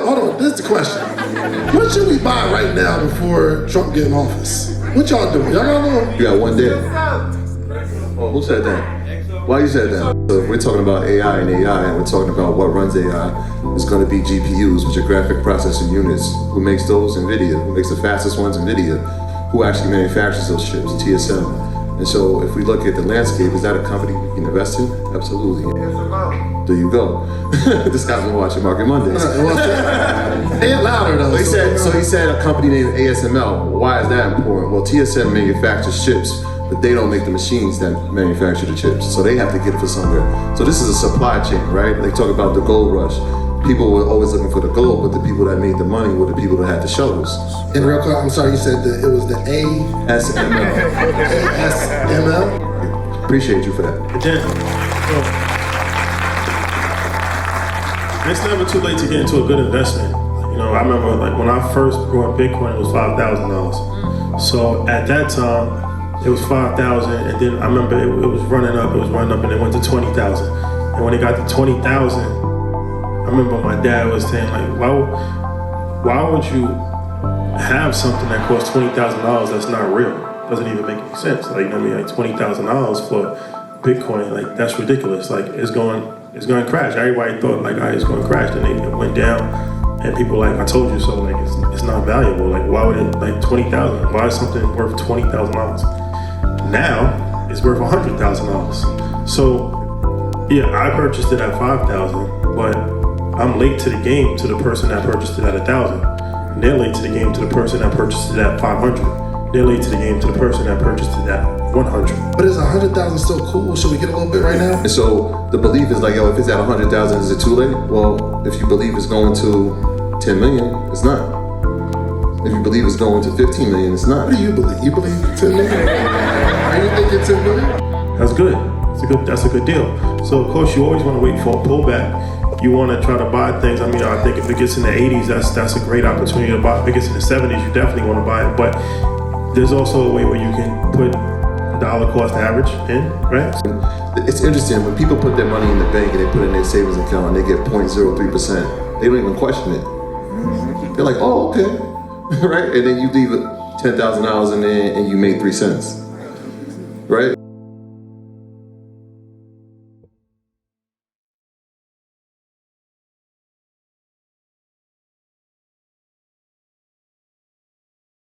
hold on. This is the question. What should we buy right now before Trump get in office? What y'all doing? Y'all don't know? You got one day. Oh, who said that? Why you said that? So if we're talking about AI and we're talking about what runs AI, it's going to be GPUs, which are graphic processing units. Who makes those? NVIDIA. Who makes the fastest ones? NVIDIA. Who actually manufactures those chips? TSM. And so if we look at the landscape, is that a company we can invest in? Absolutely. There you go. This guy's been watching Market Mondays. Say it louder though. So he said a company named ASML. Why is that important? Well, TSM manufactures chips, but they don't make the machines that manufacture the chips. So they have to get it from somewhere. So this is a supply chain, right? They talk about the gold rush. People were always looking for the gold, but the people that made the money were the people that had the shovels. And real quick, I'm sorry, you said that it was the ASML. ASML? Appreciate you for that. It's never too late to get into a good investment. You know, I remember like when I first bought Bitcoin, it was $5,000. So at that time, it was 5,000, and then I remember it was running up, and it went to 20,000. And when it got to 20,000, I remember my dad was saying like, why would you have something that costs $20,000 that's not real? Doesn't even make any sense. Like, you know what I mean? Like $20,000 for Bitcoin, like that's ridiculous. Like it's going to crash. Everybody thought like, it's going to crash. Then it went down, and people like, I told you so. Like it's not valuable. Like why would it like 20,000? Why is something worth $20,000? Now it's worth $100,000. So yeah, I purchased it at 5,000, but I'm late to the game to the person that purchased it at 1,000. And they're late to the game to the person that purchased it at 500. They're late to the game to the person that purchased it at 100. But is 100,000 still cool? Should we get a little bit right now? And so the belief is like, yo, if it's at 100,000, is it too late? Well, if you believe it's going to 10 million, it's not. If you believe it's going to 15 million, it's not. What do you believe? You believe 10 million? Are you thinking 10 million? That's good. That's a good deal. So of course you always want to wait for a pullback. You want to try to buy things. I mean, I think if it gets in the 80s, that's a great opportunity to buy. If it gets in the 70s, you definitely want to buy it. But there's also a way where you can put dollar cost average in, right? It's interesting when people put their money in the bank and they put it in their savings account and they get 0.03%. They don't even question it. They're like, oh, okay, right? And then you leave $10,000 in there and you made 3 cents, right?